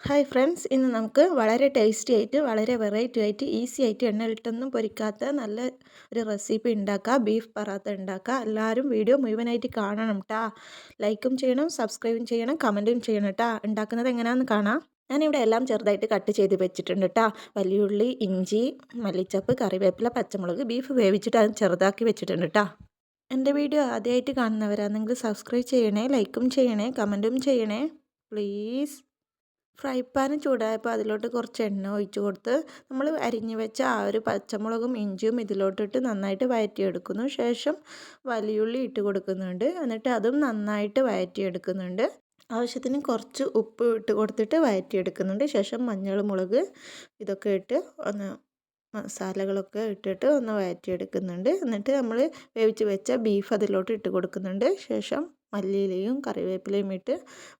Hi friends, ഇന്ന് നമുക്ക് വളരെ ടേസ്റ്റി ആയിട്ട് വളരെ വെറൈറ്റി ആയിട്ട് ഈസി ആയിട്ട് എണ്ണയിലിട്ടൊന്നും പൊരിക്കാത്ത നല്ല ഒരു റെസിപ്പി ഉണ്ടാക്കുക. ബീഫ് പറാത്ത ഉണ്ടാക്കുക. എല്ലാവരും വീഡിയോ മുഴുവനായിട്ട് കാണണം കേട്ടോ. ലൈക്കും ചെയ്യണം, സബ്സ്ക്രൈബും ചെയ്യണം, കമൻറ്റും ചെയ്യണം കേട്ടോ. ഉണ്ടാക്കുന്നത് എങ്ങനെയാണെന്ന് കാണാം. ഞാനിവിടെ എല്ലാം ചെറുതായിട്ട് കട്ട് ചെയ്ത് വെച്ചിട്ടുണ്ട് കേട്ടോ. വലിയുള്ളി, ഇഞ്ചി, മല്ലിച്ചപ്പ്, കറിവേപ്പില, പച്ചമുളക്, ബീഫ് വേവിച്ചിട്ട് അത് ചെറുതാക്കി വെച്ചിട്ടുണ്ട് കേട്ടോ. എൻ്റെ വീഡിയോ ആദ്യമായിട്ട് കാണുന്നവരാണെങ്കിൽ സബ്സ്ക്രൈബ് ചെയ്യണേ, ലൈക്കും ചെയ്യണേ, കമൻറ്റും ചെയ്യണേ പ്ലീസ്. ഫ്രൈ പാൻ ചൂടായപ്പോൾ അതിലോട്ട് കുറച്ച് എണ്ണ ഒഴിച്ച് കൊടുത്ത് നമ്മൾ അരിഞ്ഞു വെച്ച ആ ഒരു പച്ചമുളകും ഇഞ്ചിയും ഇതിലോട്ടിട്ട് നന്നായിട്ട് വഴറ്റിയെടുക്കുന്നു. ശേഷം വലിയുള്ളി ഇട്ട് കൊടുക്കുന്നുണ്ട്. എന്നിട്ട് അതും നന്നായിട്ട് വഴറ്റിയെടുക്കുന്നുണ്ട്. ആവശ്യത്തിന് കുറച്ച് ഉപ്പ് ഇട്ട് കൊടുത്തിട്ട് വഴറ്റിയെടുക്കുന്നുണ്ട്. ശേഷം മഞ്ഞൾ, മുളക് ഇതൊക്കെ ഇട്ട് ഒന്ന് മസാലകളൊക്കെ ഇട്ടിട്ട് ഒന്ന് വഴറ്റിയെടുക്കുന്നുണ്ട്. എന്നിട്ട് നമ്മൾ വേവിച്ച് വെച്ച ബീഫ് അതിലോട്ട് ഇട്ട് കൊടുക്കുന്നുണ്ട്. ശേഷം മല്ലിയിലയും കറിവേപ്പിലയും ഇട്ട്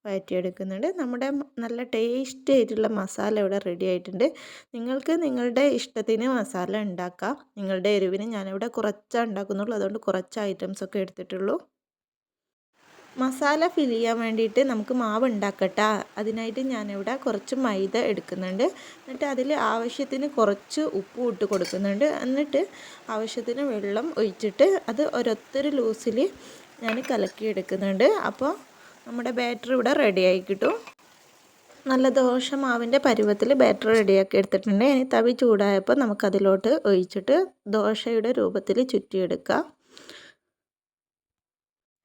വഴറ്റിയെടുക്കുന്നുണ്ട്. നമ്മുടെ നല്ല ടേസ്റ്റി ആയിട്ടുള്ള മസാല ഇവിടെ റെഡി ആയിട്ടുണ്ട്. നിങ്ങൾക്ക് നിങ്ങളുടെ ഇഷ്ടത്തിന് മസാല ഉണ്ടാക്കാം. നിങ്ങളുടെ എരിവിന് ഞാനിവിടെ കുറച്ചാണ് ഉണ്ടാക്കുന്നുള്ളൂ, അതുകൊണ്ട് കുറച്ച് ഐറ്റംസൊക്കെ എടുത്തിട്ടുള്ളൂ. മസാല ഫിൽ ചെയ്യാൻ വേണ്ടിയിട്ട് നമുക്ക് മാവ് ഉണ്ടാക്കട്ടെ. അതിനായിട്ട് ഞാനിവിടെ കുറച്ച് മൈദ എടുക്കുന്നുണ്ട്. എന്നിട്ട് അതിൽ ആവശ്യത്തിന് കുറച്ച് ഉപ്പ് ഇട്ട് കൊടുക്കുന്നുണ്ട്. എന്നിട്ട് ആവശ്യത്തിന് വെള്ളം ഒഴിച്ചിട്ട് അത് ഒരൊത്തൊരു ലൂസിൽ ഞാൻ കലക്കിയെടുക്കുന്നുണ്ട്. അപ്പോൾ നമ്മുടെ ബാറ്റർ ഇവിടെ റെഡിയായി കിട്ടും. നല്ല ദോശ മാവിൻ്റെ പരുവത്തിൽ ബാറ്റർ റെഡിയാക്കി എടുത്തിട്ടുണ്ട്. ഇനി തവി ചൂടായപ്പോൾ നമുക്കതിലോട്ട് ഒഴിച്ചിട്ട് ദോശയുടെ രൂപത്തിൽ ചുറ്റിയെടുക്കാം.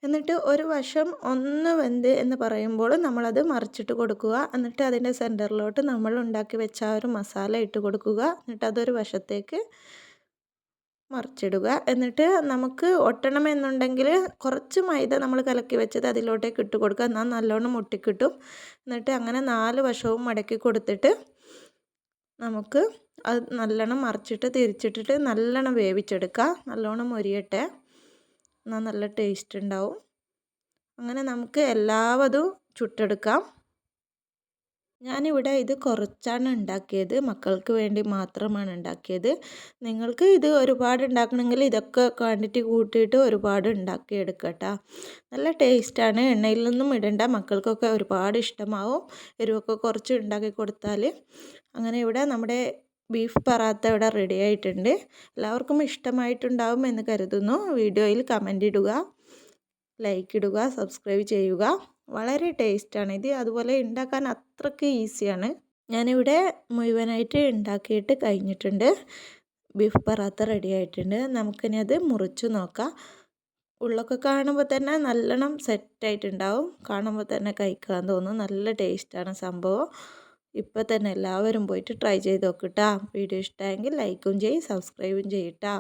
എന്നിട്ട് ഒരു വശം ഒന്ന് വെന്ത് എന്ന് പറയുമ്പോൾ നമ്മളത് മറിച്ചിട്ട് കൊടുക്കുക. എന്നിട്ട് അതിൻ്റെ സെൻറ്ററിലോട്ട് നമ്മൾ ഉണ്ടാക്കി വെച്ച ആ ഒരു മസാല ഇട്ട് കൊടുക്കുക. എന്നിട്ട് അതൊരു വശത്തേക്ക് മറിച്ചിടുക. എന്നിട്ട് നമുക്ക് ഒട്ടണമെന്നുണ്ടെങ്കിൽ കുറച്ച് മൈദ നമ്മൾ കലക്കി വെച്ചത് അതിലോട്ടേക്ക് ഇട്ട് കൊടുക്കുക. എന്നാൽ നല്ലോണം മുട്ടിക്കിട്ടും. എന്നിട്ട് അങ്ങനെ 4 വശവും മടക്കി കൊടുത്തിട്ട് നമുക്ക് അത് നല്ലോണം മറിച്ചിട്ട് തിരിച്ചിട്ടിട്ട് നല്ലോണം വേവിച്ചെടുക്കുക. നല്ലോണം മൊരിയട്ടെ, എന്നാൽ നല്ല ടേസ്റ്റ് ഉണ്ടാവും. അങ്ങനെ നമുക്ക് എല്ലാവതും ചുട്ടെടുക്കാം. ഞാനിവിടെ ഇത് കുറച്ചാണ് ഉണ്ടാക്കിയത്, മക്കൾക്ക് വേണ്ടി മാത്രമാണ് ഉണ്ടാക്കിയത്. നിങ്ങൾക്ക് ഇത് ഒരുപാട് ഉണ്ടാക്കണമെങ്കിൽ ഇതൊക്കെ ക്വാണ്ടിറ്റി കൂട്ടിയിട്ട് ഒരുപാട് ഉണ്ടാക്കിയെടുക്കട്ടോ. നല്ല ടേസ്റ്റാണ്. എണ്ണയിലൊന്നും ഇടണ്ട, മക്കൾക്കൊക്കെ ഒരുപാട് ഇഷ്ടമാവും. എരിവൊക്കെ കുറച്ച് ഉണ്ടാക്കി കൊടുത്താൽ. അങ്ങനെ ഇവിടെ നമ്മുടെ ബീഫ് പറാത്ത ഇവിടെ റെഡി ആയിട്ടുണ്ട്. എല്ലാവർക്കും ഇഷ്ടമായിട്ടുണ്ടാവും എന്ന് കരുതുന്നു. വീഡിയോയിൽ കമൻ്റ് ഇടുക, ലൈക്ക് ഇടുക, സബ്സ്ക്രൈബ് ചെയ്യുക. വളരെ ടേസ്റ്റാണ് ഇത്. അതുപോലെ ഉണ്ടാക്കാൻ അത്രയ്ക്ക് ഈസിയാണ്. ഞാനിവിടെ മുഴുവനായിട്ട് ഉണ്ടാക്കിയിട്ട് കഴിഞ്ഞിട്ടുണ്ട്. ബീഫ് പറാത്ത റെഡി ആയിട്ടുണ്ട്. നമുക്കിനി അത് മുറിച്ച് നോക്കാം. ഉള്ളൊക്കെ കാണുമ്പോൾ തന്നെ നല്ലോണം സെറ്റായിട്ടുണ്ടാവും. കാണുമ്പോൾ തന്നെ കഴിക്കാൻ തോന്നും. നല്ല ടേസ്റ്റാണ് സംഭവം. ഇപ്പോൾ തന്നെ എല്ലാവരും പോയിട്ട് ട്രൈ ചെയ്ത് നോക്കിട്ടാ. വീഡിയോ ഇഷ്ടമായെങ്കിൽ ലൈക്കും ചെയ്യും, സബ്സ്ക്രൈബും ചെയ്യട്ടാ.